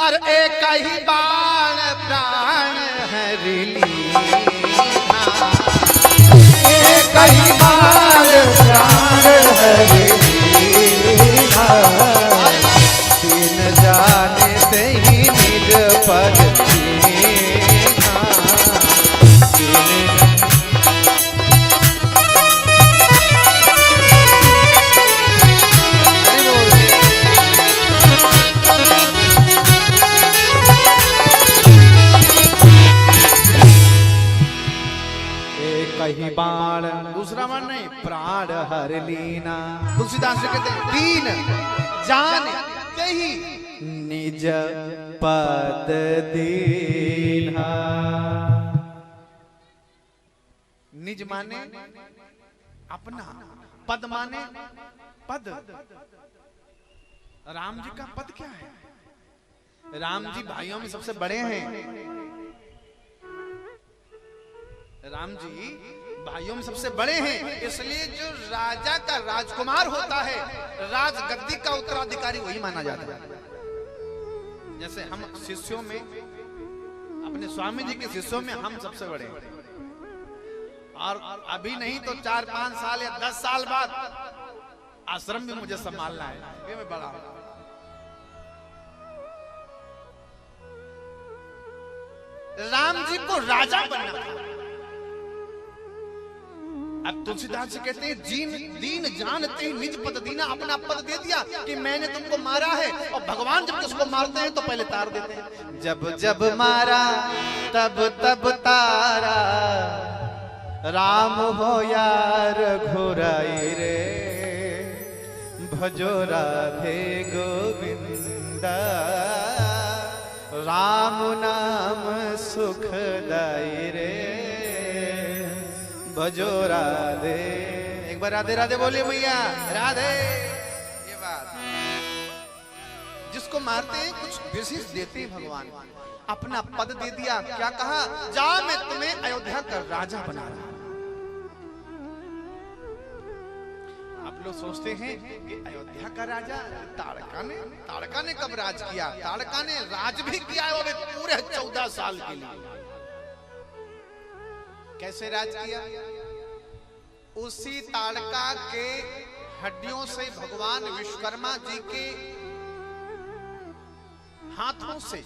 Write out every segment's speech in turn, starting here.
और एक ही बाण प्राण हरि लीना, एक ही बाण प्राण हरि लीना, दीन जाने ते ही निज पद दीना, कही बाण, दूसरा बाण नहीं, प्राण हर लीना। तुलसीदास जी कहते हैं दीन जान ही निज पद दीना। निज माने अपना, पद माने पद। राम जी का पद क्या है? राम जी भाइयों में सबसे बड़े हैं। राम जी भाइयों में सबसे बड़े हैं, इसलिए जो राजा का राजकुमार होता है, राज गद्दी का उत्तराधिकारी वही माना जाता है। जैसे हम शिष्यों में, अपने स्वामी जी के शिष्यों में हम सबसे bड़े हैं, और अभी नहीं तो 4-5 साल या 10 साल बाद आश्रम भी मुझे संभालना है, ये मैं बड़ा हूं। राम जी को राजा बनना था। अब तुलसीदास जी कहते हैं दीन जानते ही निज पद दीना, अपना पद दे दिया कि मैंने तुमको मारा है। और भगवान जब किसको मारते हैं तो पहले तार देते हैं। जब जब मारा तब तब तारा, राम हो यार घुराई रे, भजो राधे गोविंदा, राम नाम सुखदाई रे, भजो राधे। एक बार राधे राधे बोलिए मैया, राधे। ये बात, जिसको मारते हैं कुछ विशेष देते हैं भगवान, अपना पद दे दिया। क्या कहा? जा मैं तुम्हें अयोध्या का राजा बना रहा। आप लोग सोचते हैं कि अयोध्या का राजा ताड़का ने कब राज किया? ताड़का ने राज भी किया है वो पूरे 14 साल के लिए। कैसे राज किया? उसी ताड़का के हड्डियों से भगवान विश्वकर्मा जी के हाथों से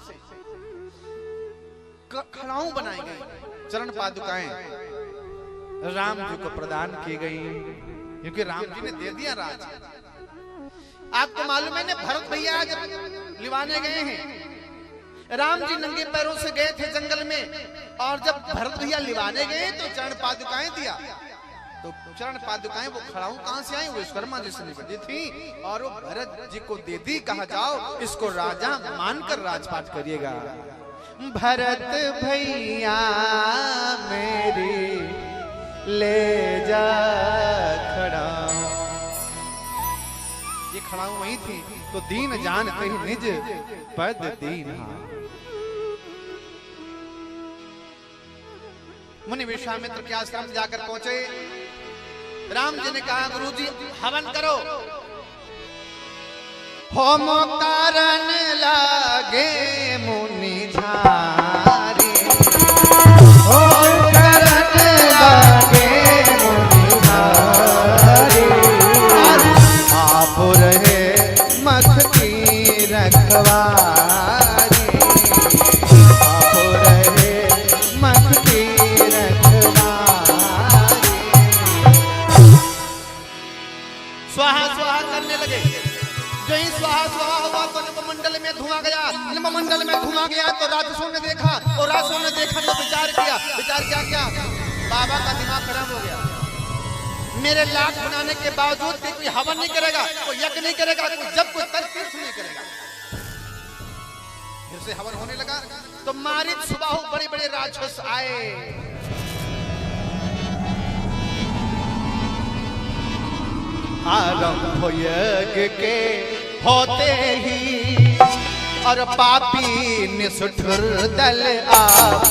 खड़ाऊ बनाई गई, चरण पादुकाएं राम जी को प्रदान की गई, क्योंकि राम जी ने दे दिया राज। आपको मालूम है ना, भरत भैया जब लिवाने गए हैं, राम जी नंगे पैरों से गए थे जंगल में, और जब भरत भैया लिवाने गए तो चरण पादुकाएं दिया। तो चरण पादुकाएं वो खड़ाऊ कहां से आई? वो विश्वकर्मा जी से निकली थी, और वो भरत जी को दे दी। कहा जाओ इसको राजा मानकर राजपाट करिएगा। भरत भैया मेरी ले जा खड़ाऊ, ये खड़ाऊ वही थी। तो दीन जानते ही निज पद दीना। मुनि विश्वामित्र के आश्रम जाकर पहुंचे। राम जी ने कहा गुरुजी हवन करो। होम कारण लागे मुनि झारी, होम कारण लागे मुनि झारी, आप रहे मख की रखवारी, आप रहे मख की स्वाहा स्वाहा करने लगे। जो ही स्वाहा स्वाहा हुआ तो नभमंडल में धुआं गया। नभमंडल में धुआं गया तो राक्षसों ने देखा, और राक्षसों ने देखा तो विचार किया। विचार क्या? बाबा का दिमाग खराब हो गया। मेरे लाख बनाने के बावजूद भी कोई हवन नहीं करेगा, कोई यज्ञ नहीं करेगा, जब कोई तीर्थ नहीं करेगा। फिर से हवन होने लगा तो मारिच सुबाहु बड़े बड़े राक्षस आए। आरंभ यज्ञ के होते ही, और पापी निष्ठुर दल आप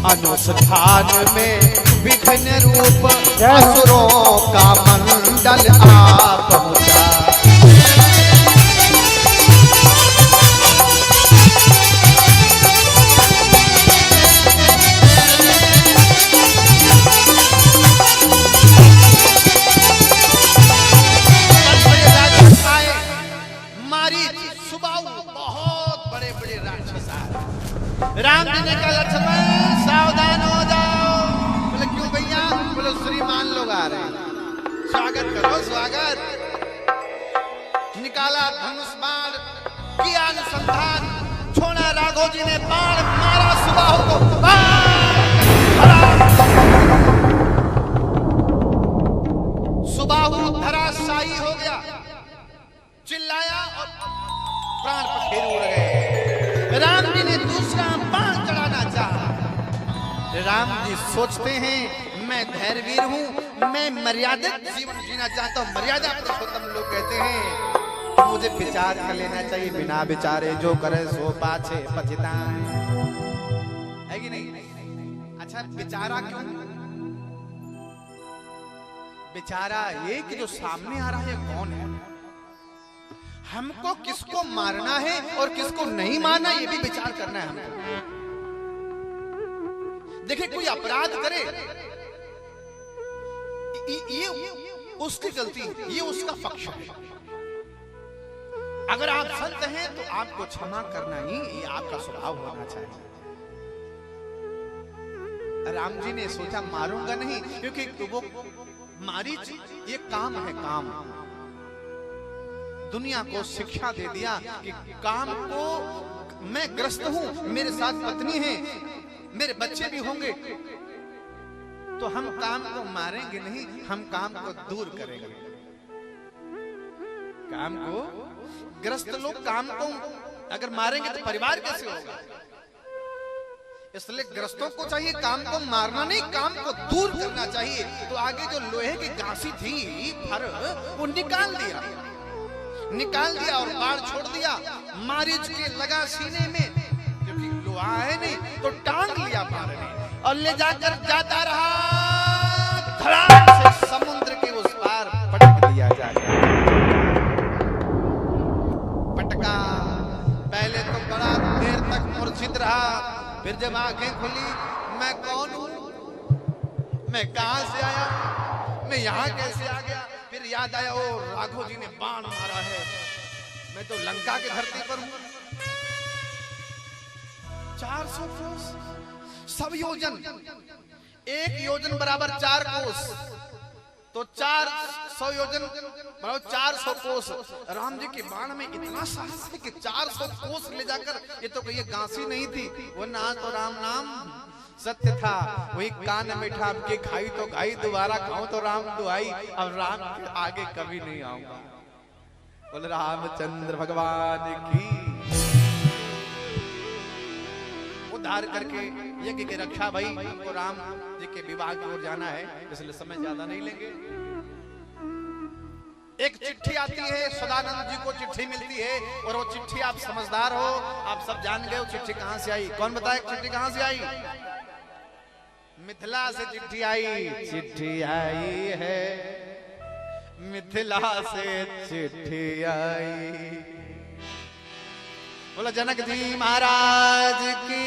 अनुष्ठान में विघ्न रूप असुरों का मंडल आ पहुंचा। राम जी ने कहा लक्ष्मण सावधान हो जाओ। बोले क्यों भैया? बोले श्रीमान लोग आ रहे हैं, स्वागत करो स्वागत। निकाला धनुष बाण, किया अनुसंधान, छोड़ा राघव जी ने बाण मारा सुबाहु को, सुबाहु धराशायी हो गया, चिल्लाया और प्राण पखेरु उड़ गए। राम जी ने दूसरा बाण चढ़ाना चाहा। राम जी सोचते हैं मैं धैर्यवीर हूं, मैं मर्यादित जीवन जीना चाहता हूं। मर्यादा पुरुषोत्तम लोग कहते हैं कि मुझे विचार कर लेना चाहिए, बिना विचारे जो करे सो पाछे पछताए, है कि नहीं? अच्छा विचारा क्यों? विचारा ये कि जो सामने आ रहा है कौन है, हमको किसको मारना है और किसको नहीं मारना, ये भी विचार करना है हमको। देखिए कोई अपराध करे, ये उसकी गलती, ये उसका पक्ष है। अगर आप संत हैं तो आपको क्षमा करना ही ये आपका स्वभाव होना चाहिए। राम जी ने सोचा मारूंगा नहीं, क्योंकि वो मारीच ये काम है, काम दुनिया को शिक्षा दे दिया कि काम को मैं ग्रस्त हूं, मेरे साथ पत्नी है, मेरे बच्चे भी होंगे, तो हम काम को मारेंगे नहीं, हम काम को दूर करेंगे। काम को ग्रस्त लोग काम को अगर मारेंगे तो परिवार कैसे होगा? इसलिए ग्रस्तों को चाहिए काम को मारना नहीं, काम को दूर करना चाहिए। तो आगे जो लोहे की गांसी थी फर, वो निकाल दिया और बाढ़ छोड़ दिया। मारीच के लगा सीने में, क्योंकि लोहा है नहीं, तो टांग लिया बाढ़ ने और ले जाकर जाता रहा, धड़ाम से समुद्र के उस पार पटक दिया जाएगा। पटका, पहले तो बड़ा देर तक मूर्छित रहा, फिर जब आंखें खुली, मैं कौन हूं, मैं कहां से आया, मैं यहां कैसे आ गया? फिर याद आया, ओ राघव जी ने बाण मारा है, मैं तो लंका की धरती पर हूं। 400 कोस, सब योजन, एक योजन बराबर 4 कोस, तो 400 योजन बराबर 400 कोस। राम जी के बाण में इतना साहस है कि 400 कोस ले जाकर, ये तो कोई गांसी नहीं थी, वो ना तो राम नाम सत्य था, वही कान में ठा के खाई तो खाई, दोबारा खाऊं तो राम दुआई, अब राम के आगे कभी नहीं आऊंगा। बोल रामचंद्र भगवान की। उद्धार करके यज्ञ की रक्षा भाई, हमको राम जी के विवाह की ओर जाना है, इसलिए समय ज्यादा नहीं लेंगे। एक चिट्ठी आती है, सदानंद जी को चिट्ठी मिलती है, और वो चिट्ठी, आप समझदार हो, आप सब जान गए वो चिट्ठी कहां से आई। कौन बताए चिट्ठी कहां से आई? मिथिला से चिट्ठी आई। चिट्ठी आई है मिथिला से चिट्ठी आई। बोला जनक जी महाराज की।